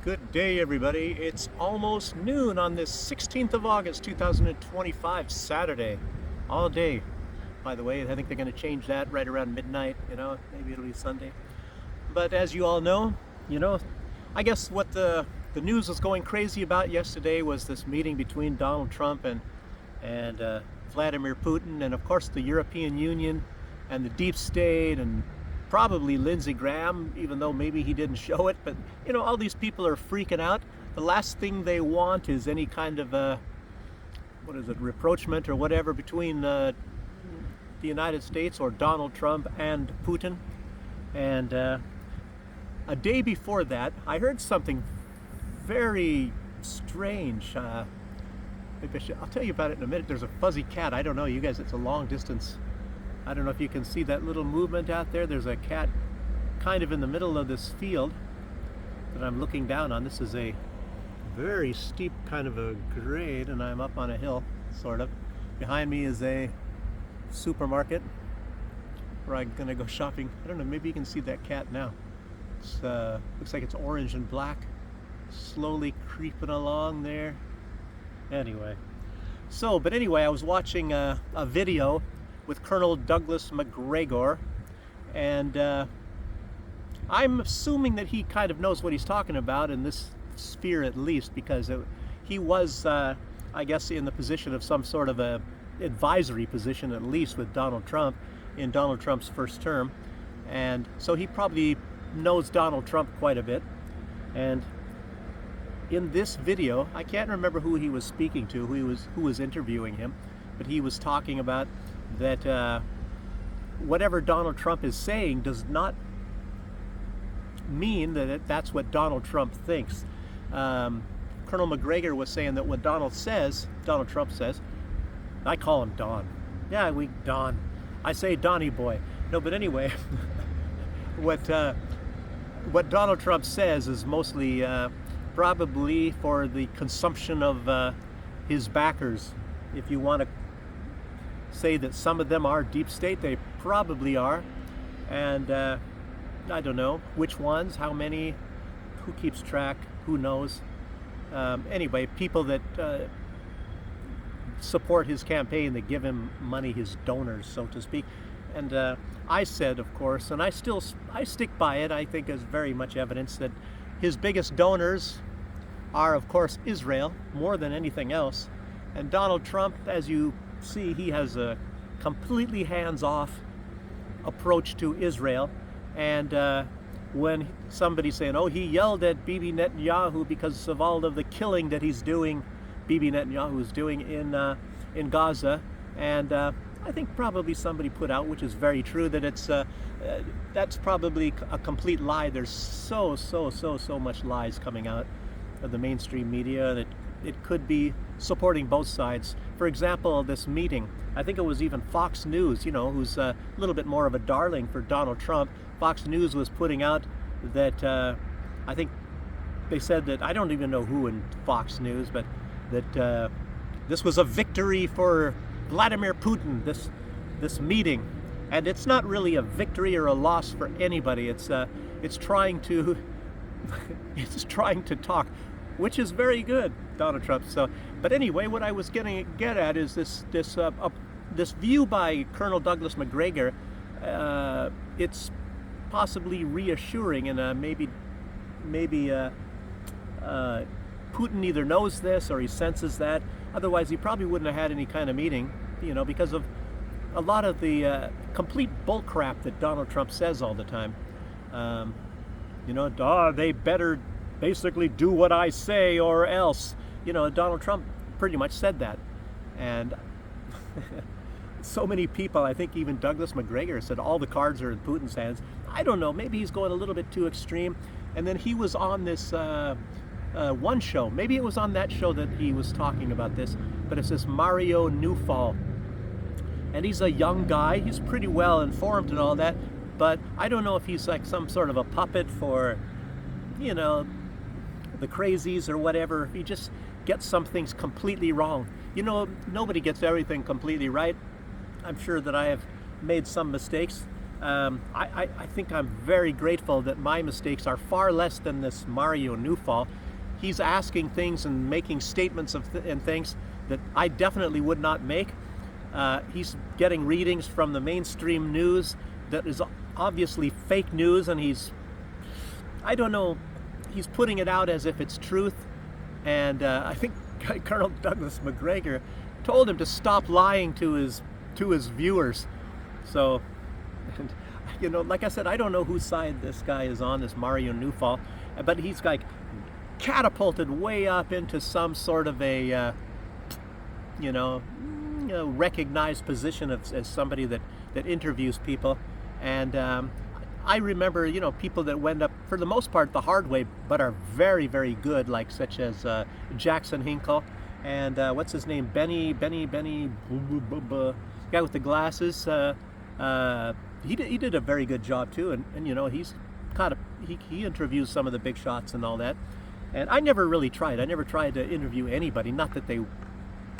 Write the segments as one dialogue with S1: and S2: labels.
S1: Good day, everybody. It's almost noon on this 16th of August, 2025, Saturday. All day. By the way, I think they're going to change that right around midnight, maybe it'll be Sunday. But as you all know, I guess what the news was going crazy about yesterday was this meeting between Donald Trump and Vladimir Putin, and of course the European Union and the deep state, and probably Lindsey Graham, even though maybe he didn't show it. But all these people are freaking out. The last thing they want is any kind of rapprochement or whatever between the United States or Donald Trump and Putin. And a day before that, I heard something very strange. Maybe I'll tell you about it in a minute. There's a fuzzy cat. I don't know, you guys, it's a long distance. I don't know if you can see that little movement out there. There's a cat kind of in the middle of this field that I'm looking down on. This is a very steep kind of a grade, and I'm up on a hill, sort of. Behind me is a supermarket where I'm gonna go shopping. I don't know, maybe you can see that cat now. It's looks like it's orange and black, slowly creeping along there. Anyway, I was watching a video with Colonel Douglas Macgregor, and I'm assuming that he kind of knows what he's talking about in this sphere, at least, because he was, I guess, in the position of some sort of a advisory position, at least, with Donald Trump in Donald Trump's first term, and so he probably knows Donald Trump quite a bit. And in this video, I can't remember who he was speaking to, who was interviewing him, but he was talking about that whatever Donald Trump is saying does not mean that that's what Donald Trump thinks. Colonel Macgregor was saying that what Donald Trump says, I call him Don. Yeah, Don. I say Donny boy. No, but anyway, what Donald Trump says is mostly probably for the consumption of his backers. If you want to say that some of them are deep state, they probably are, and I don't know which ones, how many, who keeps track, who knows. Anyway, people that support his campaign, that give him money, his donors, so to speak. And I said, of course, and I stick by it, I think is very much evidence that his biggest donors are, of course, Israel, more than anything else. And Donald Trump, as you see, he has a completely hands-off approach to Israel. And when somebody's saying, oh, he yelled at Bibi Netanyahu because of all of the killing that Bibi Netanyahu is doing in Gaza, and I think probably somebody put out, which is very true, that that's probably a complete lie. There's so much lies coming out of the mainstream media that it could be supporting both sides. For example, this meeting, I think it was even Fox News, who's a little bit more of a darling for Donald Trump. Fox News was putting out that, I think they said that, I don't even know who in Fox News, but that this was a victory for Vladimir Putin, this meeting. And it's not really a victory or a loss for anybody. It's trying to it's trying to talk, which is very good, Donald Trump. So, but anyway, what I was get at is this view by Colonel Douglas Macgregor. It's possibly reassuring, and maybe Putin either knows this or he senses that. Otherwise, he probably wouldn't have had any kind of meeting, because of a lot of the complete bullcrap that Donald Trump says all the time. They better basically do what I say or else. Donald Trump pretty much said that. And so many people, I think even Douglas Macgregor said all the cards are in Putin's hands. I don't know, maybe he's going a little bit too extreme. And then he was on this one show, maybe it was on that show that he was talking about this, but it's this Mario Newfall. And he's a young guy, he's pretty well informed and all that, but I don't know if he's like some sort of a puppet for, the crazies or whatever. If he just gets some things completely wrong. Nobody gets everything completely right. I'm sure that I have made some mistakes, I think I'm very grateful that my mistakes are far less than this Mario Newfall. He's asking things and making statements and things that I definitely would not make. He's getting readings from the mainstream news that is obviously fake news, and I don't know, he's putting it out as if it's truth. And I think Colonel Douglas McGregor told him to stop lying to his viewers. So, and, you know, like I said, I don't know whose side this guy is on, this Mario Newfall, but he's like catapulted way up into some sort of a, recognized position as somebody that interviews people. And I remember, people that went up, for the most part, the hard way, but are very, very good, like such as Jackson Hinkle and what's his name, Benny, guy with the glasses. He did a very good job too, and he's he interviews some of the big shots and all that. And I never really tried. I never tried to interview anybody. Not that they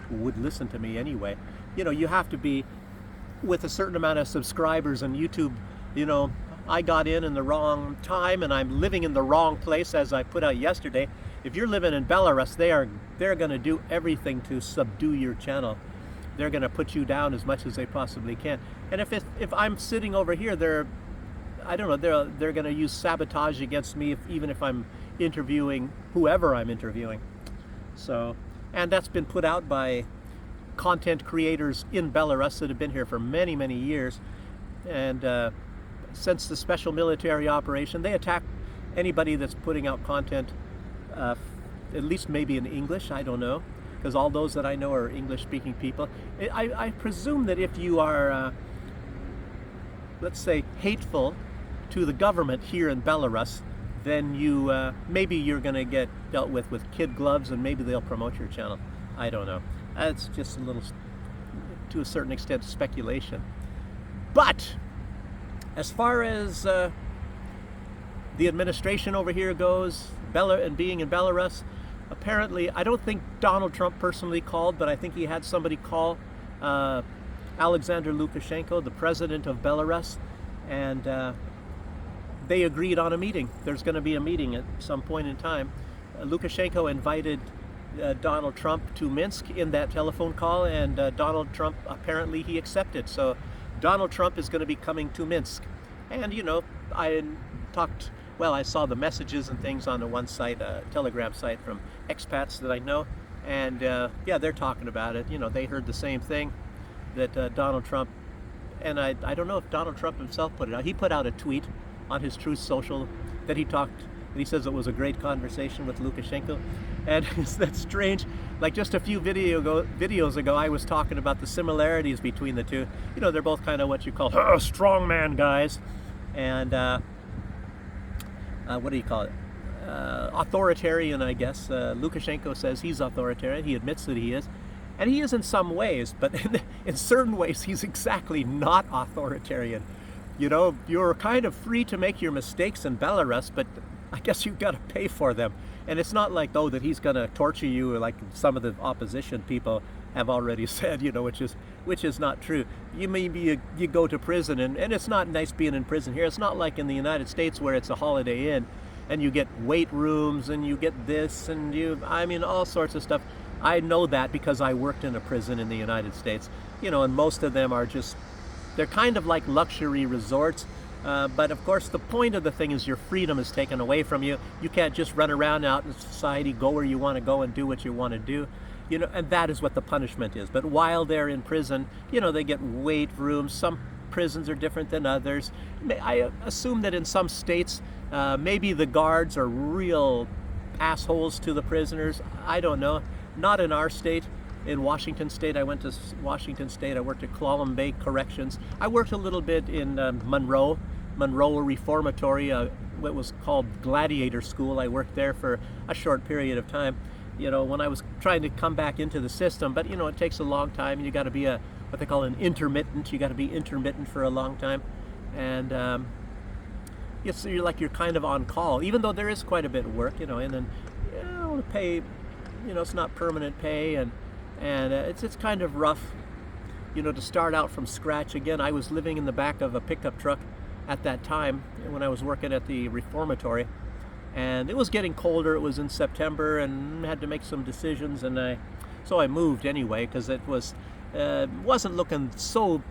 S1: would listen to me anyway. You have to be with a certain amount of subscribers on YouTube. I got in the wrong time, and I'm living in the wrong place, as I put out yesterday. If you're living in Belarus, they're going to do everything to subdue your channel. They're going to put you down as much as they possibly can. And if I'm sitting over here, they're going to use sabotage against me, even if I'm interviewing whoever I'm interviewing. So, and that's been put out by content creators in Belarus that have been here for many, many years. And since the special military operation, they attack anybody that's putting out content, at least maybe in English, I don't know, because all those that I know are English-speaking people. I presume that if you are, let's say, hateful to the government here in Belarus, then maybe you're going to get dealt with kid gloves, and maybe they'll promote your channel. I don't know. That's just a little, to a certain extent, speculation. But as far as the administration over here goes, and being in Belarus, apparently, I don't think Donald Trump personally called, but I think he had somebody call Alexander Lukashenko, the president of Belarus, and they agreed on a meeting. There's going to be a meeting at some point in time. Lukashenko invited Donald Trump to Minsk in that telephone call, and Donald Trump, apparently he accepted. So Donald Trump is going to be coming to Minsk. And, I saw the messages and things on the one site, a Telegram site from expats that I know, and they're talking about it. They heard the same thing, that Donald Trump, and I don't know if Donald Trump himself put it out. He put out a tweet on his Truth Social that he says it was a great conversation with Lukashenko. And that's strange. Like just a few videos ago, I was talking about the similarities between the two. They're both kind of what you call strongman guys. And what do you call it? Authoritarian, I guess. Lukashenko says he's authoritarian. He admits that he is. And he is in some ways, but in certain ways, he's exactly not authoritarian. You're kind of free to make your mistakes in Belarus, but I guess you've got to pay for them. And it's not like, that he's going to torture you like some of the opposition people have already said, which is not true. You go to prison, and it's not nice being in prison here. It's not like in the United States where it's a Holiday Inn, and you get weight rooms, and you get this, and all sorts of stuff. I know that because I worked in a prison in the United States, and most of them are they're kind of like luxury resorts. But of course, the point of the thing is your freedom is taken away from you. You can't just run around out in society, go where you want to go and do what you want to do. And that is what the punishment is. But while they're in prison, they get weight rooms. Some prisons are different than others. I assume that in some states, maybe the guards are real assholes to the prisoners. I don't know. Not in our state. In Washington State, I went to Washington State. I worked at Clallam Bay Corrections. I worked a little bit in Monroe Reformatory, what was called Gladiator School. I worked there for a short period of time, when I was trying to come back into the system. But, it takes a long time. You got to be what they call an intermittent. You got to be intermittent for a long time. And you're kind of on call, even though there is quite a bit of work, and then, the pay, it's not permanent pay, and it's kind of rough. to start out from scratch again. I was living in the back of a pickup truck at that time when I was working at the reformatory, and it was getting colder. It was in September, and had to make some decisions, and so I moved anyway because it wasn't looking so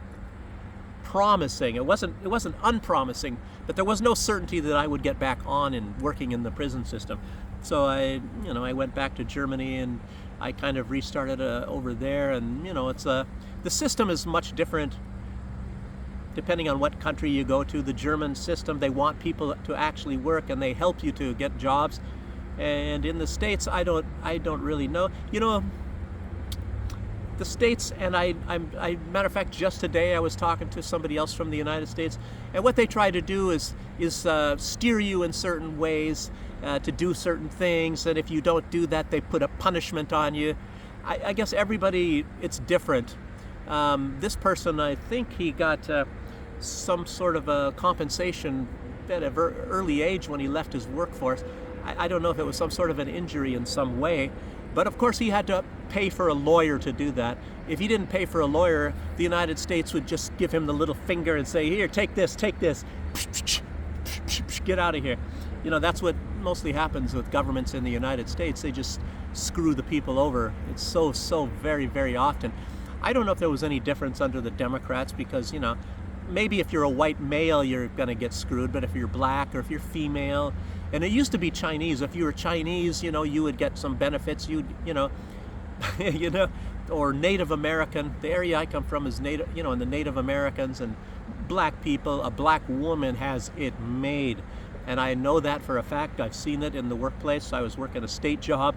S1: promising. It wasn't unpromising, but there was no certainty that I would get back on and working in the prison system. So I went back to Germany, and I kind of restarted over there. And the system is much different depending on what country you go to. The German system, they want people to actually work, and they help you to get jobs. And in the States, I don't really know. The States, and matter of fact, just today I was talking to somebody else from the United States, and what they try to do is steer you in certain ways to do certain things, and if you don't do that, they put a punishment on you. I guess everybody, it's different. This person, I think he got some sort of a compensation at an early age when he left his workforce. I don't know if it was some sort of an injury in some way, but of course he had to pay for a lawyer to do that. If he didn't pay for a lawyer, the United States would just give him the little finger and say, "Here, take this, get out of here." That's what mostly happens with governments in the United States. They just screw the people over. It's so very, very often. I don't know if there was any difference under the Democrats, because maybe if you're a white male, you're going to get screwed, but if you're black or if you're female, and it used to be Chinese. If you were Chinese, you would get some benefits. Or Native American. The area I come from is Native, and the Native Americans and black people. A black woman has it made, and I know that for a fact. I've seen it in the workplace. I was working a state job,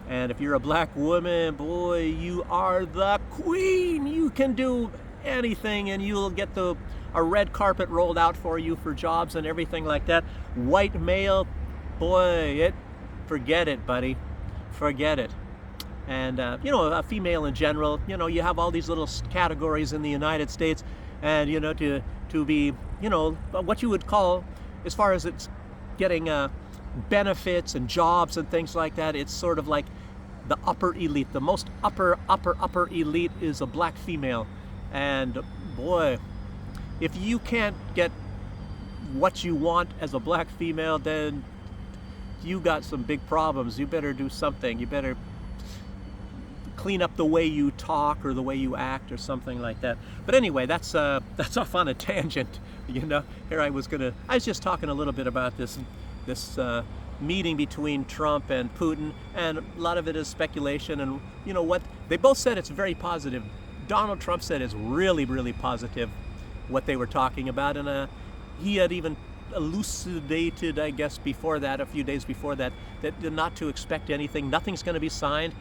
S1: and if you're a black woman, boy, you are the queen. You can do anything, and you'll get a red carpet rolled out for you for jobs and everything like that. White male, boy, forget it, buddy, forget it. And a female in general, you have all these little categories in the United States, and to be what you would call, as far as it's getting benefits and jobs and things like that, it's sort of like the upper elite. The most upper elite is a black female. And boy, if you can't get what you want as a black female, then you got some big problems. You better do something. You better clean up the way you talk or the way you act or something like that. But anyway, that's off on a tangent. Here I was just talking a little bit about this meeting between Trump and Putin, and a lot of it is speculation. And what they both said, it's very positive. Donald Trump said it's really, really positive what they were talking about, and he had even elucidated, I guess, before that, a few days before that, not to expect anything. Nothing's going to be signed,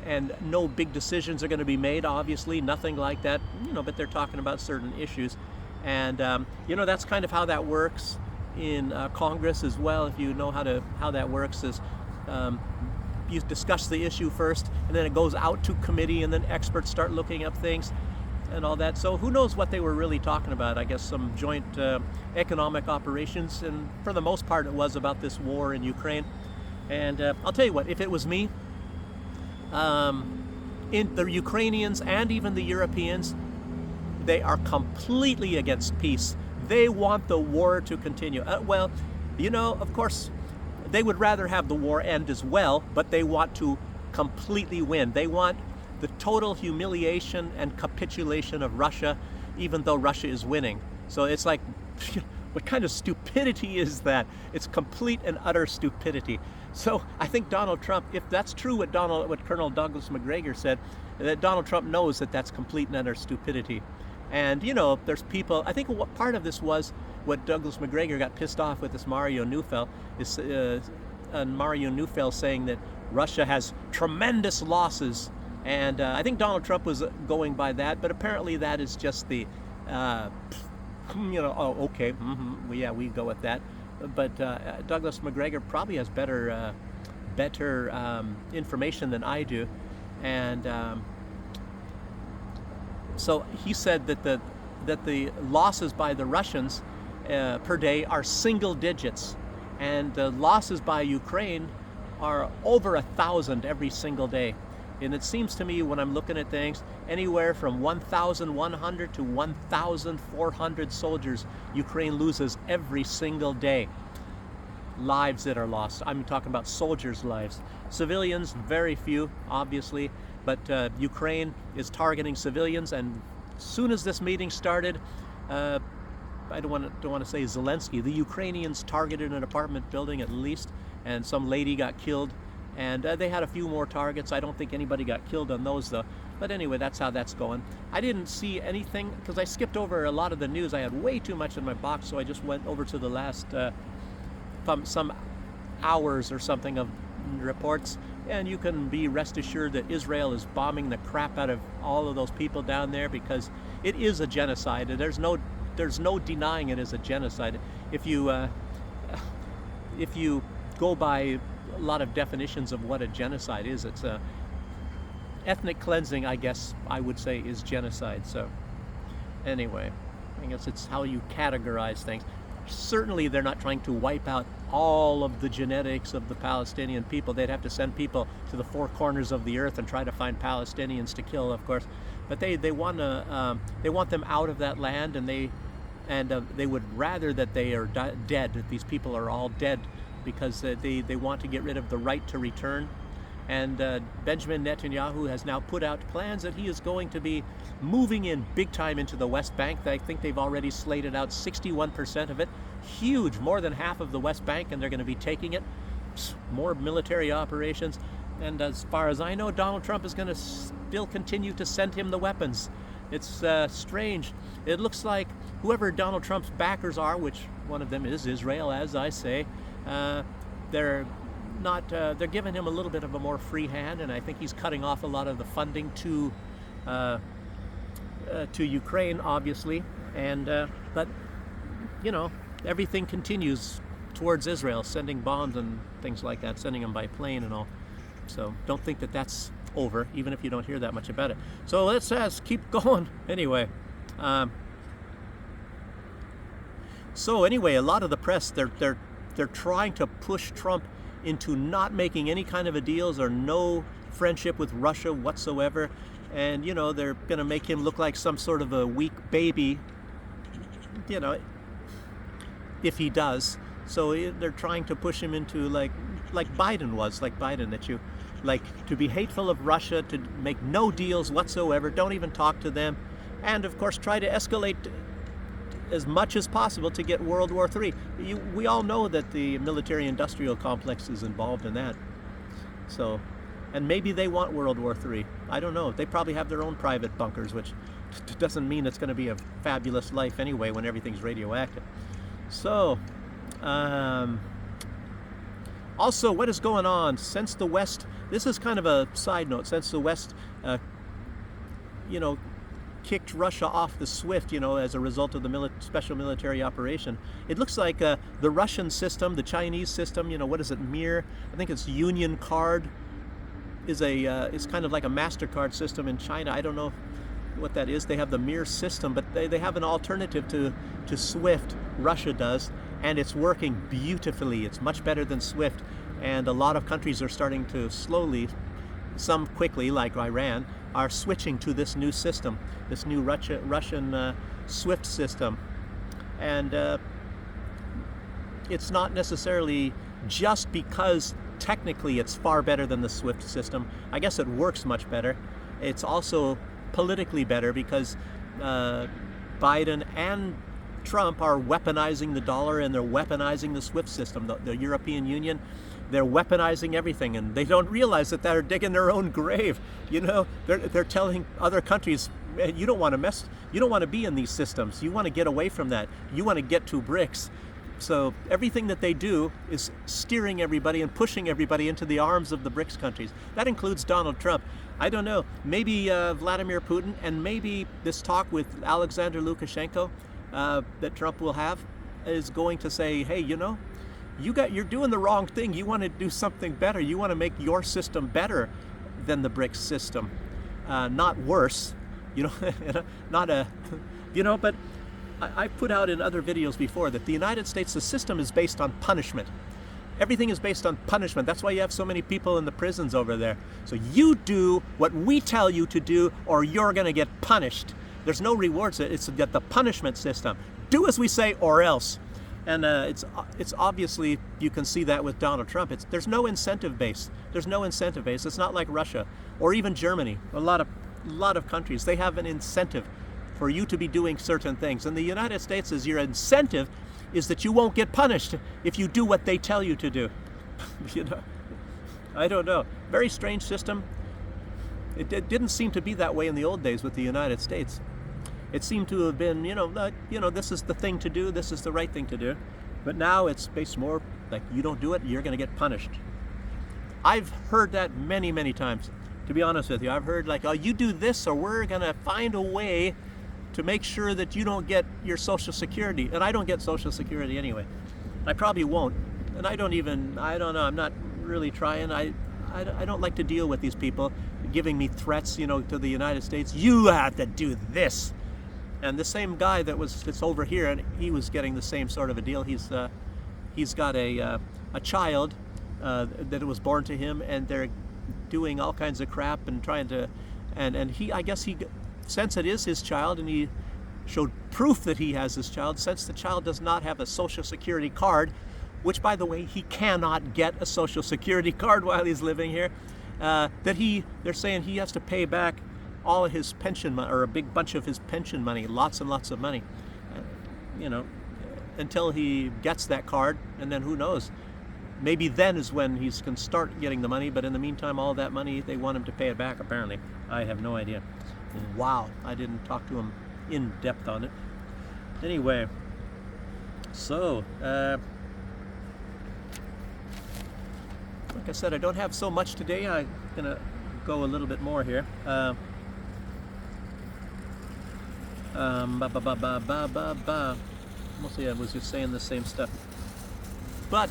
S1: and no big decisions are going to be made, obviously, nothing like that, but they're talking about certain issues. And that's kind of how that works in Congress as well. If you know how that works, is you discuss the issue first, and then it goes out to committee, and then experts start looking up things and all that. So who knows what they were really talking about? I guess some joint economic operations, and for the most part it was about this war in Ukraine. And I'll tell you what, if it was me, in the Ukrainians and even the Europeans, they are completely against peace. They want the war to continue. Of course, they would rather have the war end as well, but they want to completely win. They want the total humiliation and capitulation of Russia, even though Russia is winning. So it's like, what kind of stupidity is that? It's complete and utter stupidity. So I think Donald Trump, if that's true what Colonel Douglas McGregor said, that Donald Trump knows that that's complete and utter stupidity. And there's people, I think what part of this was what Douglas McGregor got pissed off with, this Mario Neufeld, Mario Neufeld saying that Russia has tremendous losses. And I think Donald Trump was going by that, but apparently that is just the, okay, yeah, we go with that. But Douglas McGregor probably has better information than I do. And so he said that the losses by the Russians per day are single digits, and the losses by Ukraine are over 1,000 every single day. And it seems to me, when I'm looking at things, anywhere from 1,100 to 1,400 soldiers Ukraine loses every single day. Lives that are lost. I'm talking about soldiers' lives. Civilians, very few, obviously, but Ukraine is targeting civilians. And as soon as this meeting started, I don't want to say Zelensky, the Ukrainians targeted an apartment building at least, and some lady got killed. And they had a few more targets. I don't think anybody got killed on those, though. But anyway, that's how that's going. I didn't see anything because I skipped over a lot of the news. I had way too much in my box, so I just went over to the last some hours or something of reports. And you can be rest assured that Israel is bombing the crap out of all of those people down there, because it is a genocide. There's no denying it is a genocide. If you go by a lot of definitions of what a genocide is, it's a ethnic cleansing, I guess I would say, is genocide. So anyway, I guess it's how you categorize things. Certainly they're not trying to wipe out all of the genetics of the Palestinian people. They'd have to send people to the four corners of the earth and try to find Palestinians to kill, of course. But they want them out of that land, and they would rather that they are dead, that these people are all dead, because they want to get rid of the right to return. And Benjamin Netanyahu has now put out plans that he is going to be moving in big time into the West Bank. I think they've already slated out 61% of it. Huge, more than half of the West Bank, and they're going to be taking it. More military operations. And as far as I know, Donald Trump is going to still continue to send him the weapons. It's strange. It looks like whoever Donald Trump's backers are, which one of them is Israel, as I say, they're giving him a little bit of a more free hand, and I think he's cutting off a lot of the funding to Ukraine, obviously. And but you know, everything continues towards Israel, sending bombs and things like that, sending them by plane and all. So don't think that that's over, even if you don't hear that much about it. So let's keep going. Anyway, so anyway, a lot of the press, they're trying to push Trump into not making any kind of a deals or no friendship with Russia whatsoever. And, you know, they're going to make him look like some sort of a weak baby, you know, if he does. So they're trying to push him into like Biden was, that you, like, to be hateful of Russia, to make no deals whatsoever, don't even talk to them, and of course try to escalate as much as possible to get World War III. We all know that the military-industrial complex is involved in that. So, and maybe they want World War III. I don't know. They probably have their own private bunkers, which doesn't mean it's going to be a fabulous life anyway when everything's radioactive. So, also, what is going on? Since the West, this is kind of a side note, since the West, kicked Russia off the SWIFT, as a result of the special military operation. It looks like the Russian system, the Chinese system, what is it, Mir? I think it's Union Card is it's kind of like a MasterCard system in China. I don't know what that is. They have the Mir system, but they have an alternative to SWIFT, Russia does, and it's working beautifully. It's much better than SWIFT, and a lot of countries are starting to slowly, some quickly, like Iran, are switching to this new system, this new Russian SWIFT system. And it's not necessarily just because technically it's far better than the SWIFT system. I guess it works much better. It's also politically better because Biden and Trump are weaponizing the dollar, and they're weaponizing the SWIFT system, the European Union. They're weaponizing everything, and they don't realize that they're digging their own grave. They're telling other countries, you don't want to be in these systems. You want to get away from that. You want to get to BRICS. So everything that they do is steering everybody and pushing everybody into the arms of the BRICS countries. That includes Donald Trump. I don't know, maybe Vladimir Putin, and maybe this talk with Alexander Lukashenko that Trump will have is going to say, hey, you're doing the wrong thing. You want to do something better. You want to make your system better than the BRICS system, not worse. But I put out in other videos before that the United States, the system is based on punishment. Everything is based on punishment. That's why you have so many people in the prisons over there. So you do what we tell you to do, or you're going to get punished. There's no rewards. It's the punishment system. Do as we say, or else. And it's obviously, you can see that with Donald Trump. There's no incentive base. There's no incentive base. It's not like Russia or even Germany. A lot of countries, they have an incentive for you to be doing certain things. And the United States, your incentive is that you won't get punished if you do what they tell you to do. You know, I don't know. Very strange system. It didn't seem to be that way in the old days with the United States. It seemed to have been, this is the thing to do, this is the right thing to do. But now it's based more like, you don't do it, you're going to get punished. I've heard that many, many times, to be honest with you. I've heard like, oh, you do this or we're going to find a way to make sure that you don't get your Social Security. And I don't get Social Security anyway. I probably won't. And I don't know, I'm not really trying. I don't like to deal with these people giving me threats, to the United States. You have to do this. And the same guy that's over here, and he was getting the same sort of a deal. He's got a child that was born to him, and they're doing all kinds of crap and trying to, and I guess he, since it is his child, and he showed proof that he has this child, since the child does not have a Social Security card, which, by the way, he cannot get a Social Security card while he's living here, they're saying he has to pay back all of his pension money, or a big bunch of his pension money, lots and lots of money, until he gets that card, and then who knows? Maybe then is when he can start getting the money, but in the meantime, all that money, they want him to pay it back, apparently. I have no idea. Wow, I didn't talk to him in depth on it. Anyway, so, like I said, I don't have so much today. I'm going to go a little bit more here. Mostly I was just saying the same stuff. But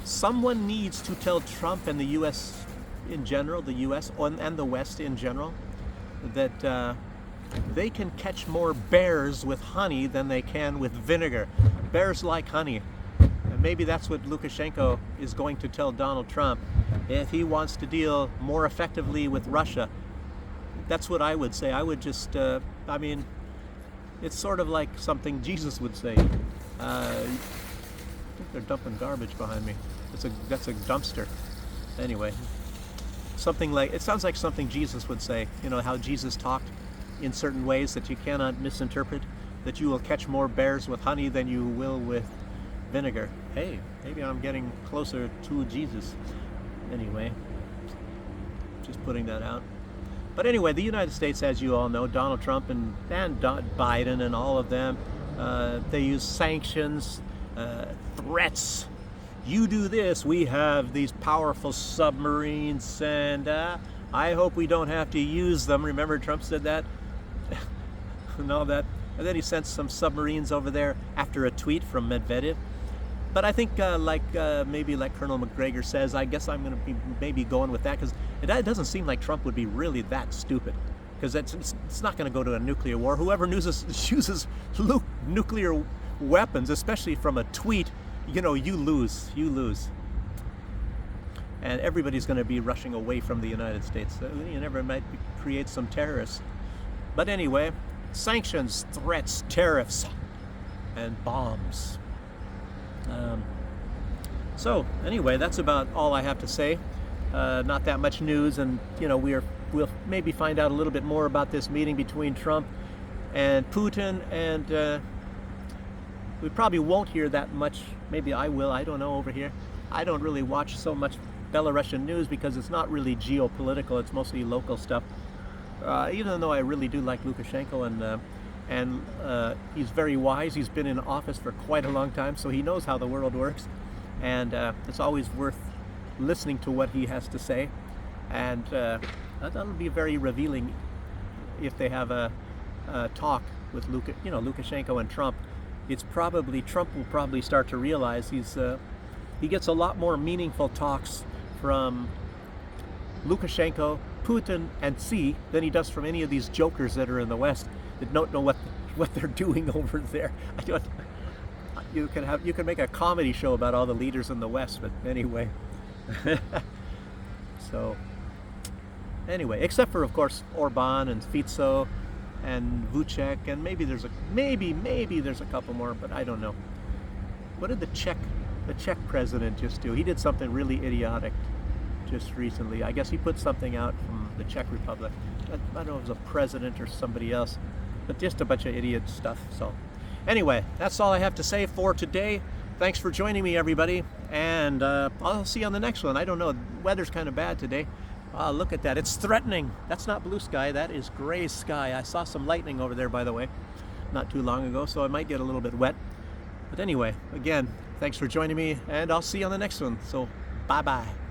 S1: someone needs to tell Trump and the U.S. in general, the U.S. and the West in general, that they can catch more bears with honey than they can with vinegar. Bears like honey. And maybe that's what Lukashenko is going to tell Donald Trump if he wants to deal more effectively with Russia. That's what I would say. I would just, it's sort of like something Jesus would say. I think they're dumping garbage behind me. That's a dumpster. Anyway, it sounds like something Jesus would say. How Jesus talked in certain ways that you cannot misinterpret, that you will catch more bears with honey than you will with vinegar. Hey, maybe I'm getting closer to Jesus. Anyway, just putting that out. But anyway, the United States, as you all know, Donald Trump and Biden and all of them, they use sanctions, threats. You do this, we have these powerful submarines, and I hope we don't have to use them. Remember, Trump said that? And all that. And then he sent some submarines over there after a tweet from Medvedev. But I think, maybe like Colonel McGregor says, I guess I'm going to be maybe going with that, because it doesn't seem like Trump would be really that stupid. Because it's not going to go to a nuclear war. Whoever uses nuclear weapons, especially from a tweet, you lose. You lose. And everybody's going to be rushing away from the United States. So you never might create some terrorists. But anyway, sanctions, threats, tariffs, and bombs. So anyway, that's about all I have to say. Not that much news, and we'll maybe find out a little bit more about this meeting between Trump and Putin, and we probably won't hear that much. Maybe I will, I don't know, over here. I don't really watch so much Belarusian news because it's not really geopolitical, it's mostly local stuff. Even though I really do like Lukashenko, and he's very wise. He's been in office for quite a long time, so he knows how the world works, and it's always worth listening to what he has to say, and that'll be very revealing if they have a talk with Lukashenko and Trump. Trump will probably start to realize he gets a lot more meaningful talks from Lukashenko, Putin, and Xi than he does from any of these jokers that are in the West that don't know what they're doing over there. you can make a comedy show about all the leaders in the West. But anyway, so anyway, except for of course Orban and Fico and Vucek, and maybe there's a couple more, but I don't know. What did the Czech president just do? He did something really idiotic just recently. I guess he put something out from the Czech Republic. I don't know if it was a president or somebody else, but just a bunch of idiot stuff. So anyway, that's all I have to say for today. Thanks for joining me, everybody, and I'll see you on the next one. I don't know, the weather's kind of bad today. Look at that, it's threatening. That's not blue sky, that is gray sky. I saw some lightning over there, by the way, not too long ago, so I might get a little bit wet. But anyway, again, thanks for joining me, and I'll see you on the next one. So bye-bye.